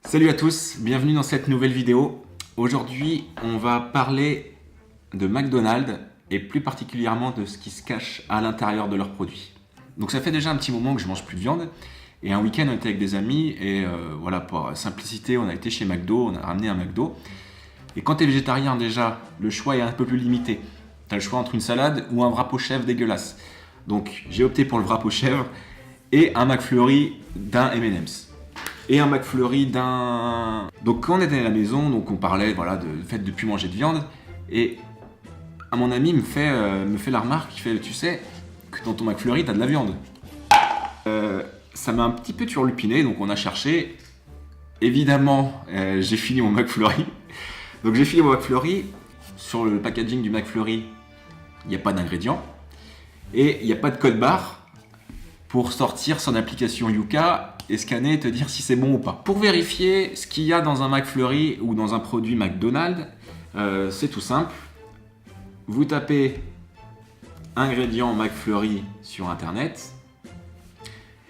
Salut à tous, bienvenue dans cette nouvelle vidéo. Aujourd'hui, on va parler de McDonald's et plus particulièrement de ce qui se cache à l'intérieur de leurs produits. Donc ça fait déjà un petit moment que je mange plus de viande et un week-end on était avec des amis et voilà, pour simplicité, on a été chez McDo, on a ramené un McDo. Et quand tu es végétarien déjà, le choix est un peu plus limité. Tu as le choix entre une salade ou un wrap aux chèvres dégueulasse. Donc j'ai opté pour le wrap aux chèvres et un McFlurry d'un M&M's. Et un McFlurry d'un... Donc quand on était à la maison, donc on parlait voilà, du fait de ne plus manger de viande. Et mon ami me fait la remarque, il fait, tu sais que dans ton McFlurry, tu as de la viande. Ça m'a un petit peu turlupiné, donc on a cherché. Évidemment, j'ai fini mon McFlurry. Donc j'ai fini mon McFlurry. Sur le packaging du McFlurry, il n'y a pas d'ingrédients. Et il n'y a pas de code barre pour sortir son application Yuka et scanner et te dire si c'est bon ou pas. Pour vérifier ce qu'il y a dans un McFlurry ou dans un produit McDonald's, c'est tout simple. Vous tapez ingrédients McFlurry sur internet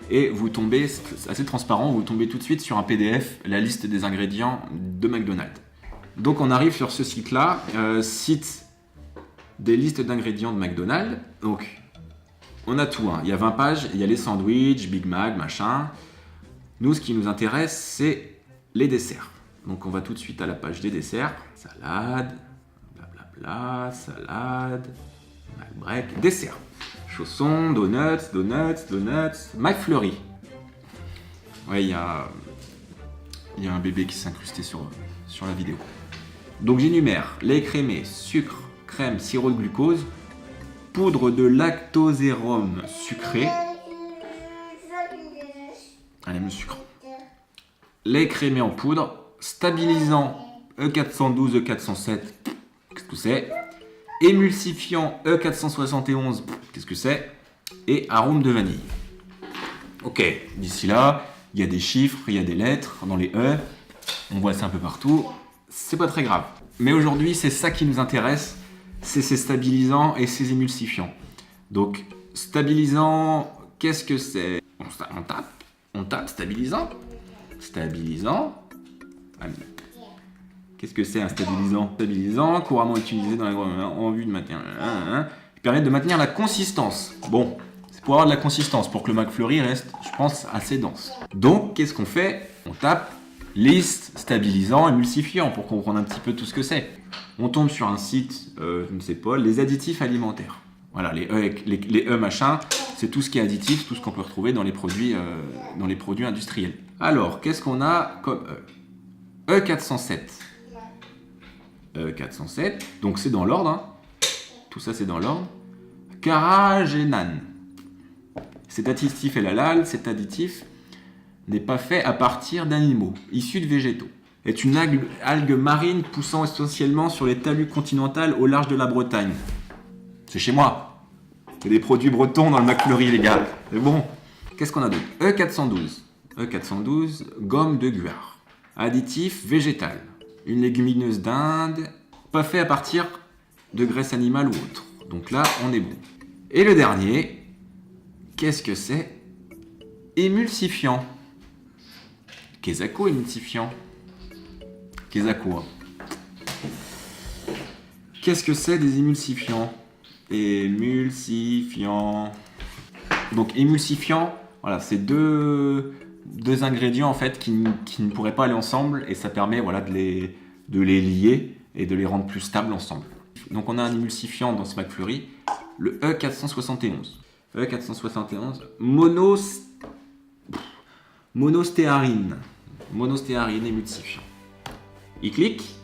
et vous tombez, c'est assez transparent, vous tombez tout de suite sur un PDF, la liste des ingrédients de McDonald's. Donc on arrive sur ce site-là, site des listes d'ingrédients de McDonald's. Donc on a tout, hein. Il y a 20 pages, il y a les sandwichs, Big Mac, machin. Nous, ce qui nous intéresse, c'est les desserts. Donc on va tout de suite à la page des desserts. Salade, blablabla, salade, McBreak, dessert. Chaussons, donuts, McFlurry. Ouais, il y a un bébé qui s'est incrusté sur la vidéo. Donc j'énumère lait écrémé, sucre, crème, sirop de glucose, poudre de lactosérum sucré. Elle aime le sucre. Lait écrémé en poudre, stabilisant E412, E407, qu'est-ce que c'est? Émulsifiant E471, qu'est-ce que c'est? Et arôme de vanille. Ok, d'ici là, il y a des chiffres, il y a des lettres dans les E, on voit ça un peu partout, c'est pas très grave. Mais aujourd'hui, c'est ça qui nous intéresse, c'est ces stabilisants et ces émulsifiants. Donc, stabilisant, qu'est-ce que c'est? On tape stabilisant. Stabilisant. Qu'est-ce que c'est un stabilisant? Stabilisant, couramment utilisé dans l'agronome en vue de maintenir. Il permet de maintenir la consistance. Bon, c'est pour avoir de la consistance, pour que le McFlurry reste, je pense, assez dense. Donc, qu'est-ce qu'on fait? On tape liste stabilisant, émulsifiant, pour comprendre un petit peu tout ce que c'est. On tombe sur un site, je ne sais pas, les additifs alimentaires. Voilà, les E machin, c'est tout ce qui est additif, tout ce qu'on peut retrouver dans les produits industriels. Alors, qu'est-ce qu'on a comme E? E407. E407, donc c'est dans l'ordre, hein. Tout ça c'est dans l'ordre. Carragénane. Cet additif est halal, cet additif n'est pas fait à partir d'animaux, issus de végétaux. Est une algue marine poussant essentiellement sur les talus continentales au large de la Bretagne. C'est chez moi. Il y a des produits bretons dans le McFlurry, les gars. C'est bon. Qu'est-ce qu'on a d'autre? E412. E412, gomme de guar. Additif végétal. Une légumineuse d'Inde. Pas fait à partir de graisse animale ou autre. Donc là, on est bon. Et le dernier, qu'est-ce que c'est? Émulsifiant. Quesaco émulsifiant. Quesaco. Hein. Qu'est-ce que c'est des émulsifiants? Émulsifiant. Donc émulsifiant, voilà, c'est deux ingrédients en fait qui ne pourraient pas aller ensemble et ça permet voilà, de les lier et de les rendre plus stables ensemble. Donc on a un émulsifiant dans ce McFlurry, le E471. E471, monostéarine. Monostéarine émulsifiant. Il clique.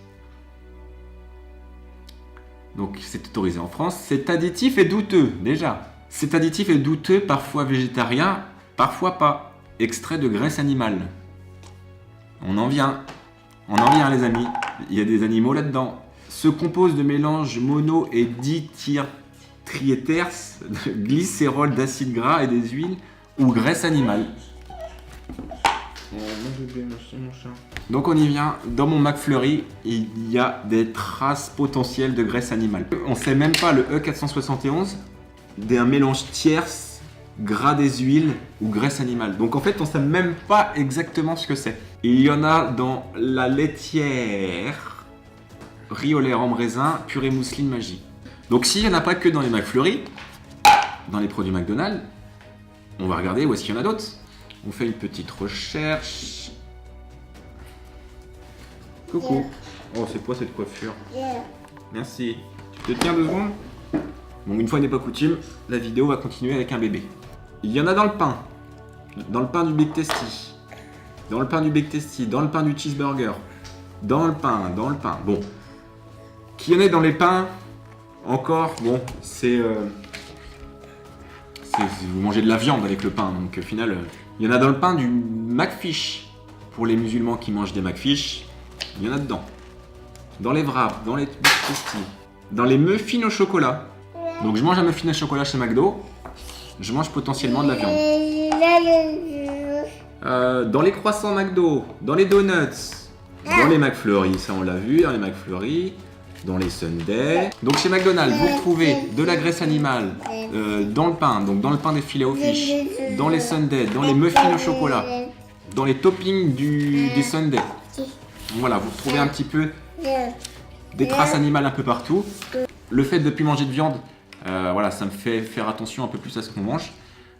Donc c'est autorisé en France. Cet additif est douteux, déjà. Cet additif est douteux, parfois végétarien, parfois pas. Extrait de graisse animale. On en vient les amis. Il y a des animaux là-dedans. Se compose de mélanges mono et ditriéters, de glycérol, d'acide gras et des huiles ou graisse animale. Donc on y vient, dans mon McFlurry, il y a des traces potentielles de graisse animale. On ne sait même pas le E471 d'un mélange tierce, gras des huiles ou graisse animale. Donc en fait on ne sait même pas exactement ce que c'est. Il y en a dans la laitière, riz au lait rhum raisin, purée mousseline magie. Donc s'il n'y en a pas que dans les McFlurry, dans les produits McDonald's, on va regarder où est-ce qu'il y en a d'autres. On fait une petite recherche. Coucou. Oh, c'est quoi cette coiffure? Merci. Tu te tiens 2 secondes? Bon, une fois n'est pas coutume, la vidéo va continuer avec un bébé. Il y en a dans le pain. Dans le pain du Big Tasty. Dans le pain du Big Tasty. Dans le pain du cheeseburger. Dans le pain. Bon. Qu'il y en ait dans les pains, encore, bon, c'est... vous mangez de la viande avec le pain, donc au final... il y en a dans le pain du McFish. Pour les musulmans qui mangent des McFish, il y en a dedans. Dans les wraps, dans les Big Tasty. Dans les muffins au chocolat. Donc je mange un muffin au chocolat chez McDo, je mange potentiellement de la viande. Dans les croissants McDo, dans les donuts, dans les McFlurry, ça on l'a vu, dans les McFlurry, dans les Sundays. Donc chez McDonald's, vous retrouvez de la graisse animale dans le pain, donc dans le pain des filets au fish, dans les Sundays, dans les muffins au chocolat, dans les toppings des Sundays. Voilà, vous retrouvez un petit peu des traces animales un peu partout. Le fait de ne plus manger de viande, voilà, ça me fait faire attention un peu plus à ce qu'on mange.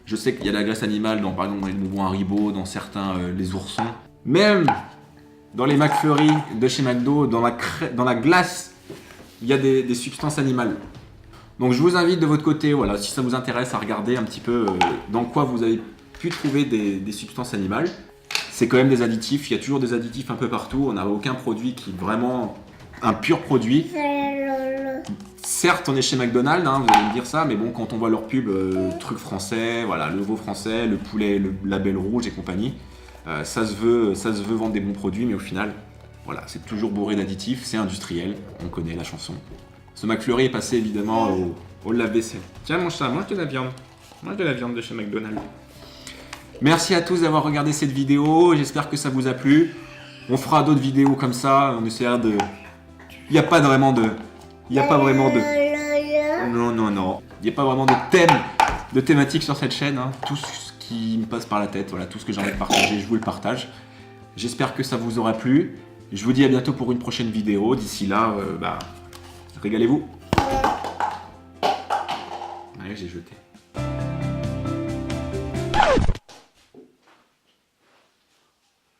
Je sais qu'il y a de la graisse animale dans, par exemple, dans les bonbons Haribo, dans certains, les oursons. Même dans les McFlurry de chez McDo, dans la glace, il y a des substances animales. Donc je vous invite de votre côté, voilà, si ça vous intéresse, à regarder un petit peu dans quoi vous avez pu trouver des substances animales. C'est quand même des additifs, il y a toujours des additifs un peu partout. On n'a aucun produit qui est vraiment un pur produit. Certes, on est chez McDonald's, hein, vous allez me dire ça, mais bon, quand on voit leur pub, truc français, voilà, le veau français, le poulet, le label rouge et compagnie, ça se veut vendre des bons produits, mais au final, voilà, c'est toujours bourré d'additifs, c'est industriel, on connaît la chanson. Ce McFlurry est passé évidemment au lave-vaisselle. Tiens mon chat, mange de la viande. Mange de la viande de chez McDonald's. Merci à tous d'avoir regardé cette vidéo, j'espère que ça vous a plu. On fera d'autres vidéos comme ça, on essaiera de... Il n'y a pas vraiment de... Non. Il n'y a pas vraiment de thématique sur cette chaîne. Hein. Tout ce qui me passe par la tête, voilà, tout ce que j'ai envie de partager, je vous le partage. J'espère que ça vous aura plu. Je vous dis à bientôt pour une prochaine vidéo. D'ici là, régalez-vous. Allez, j'ai jeté.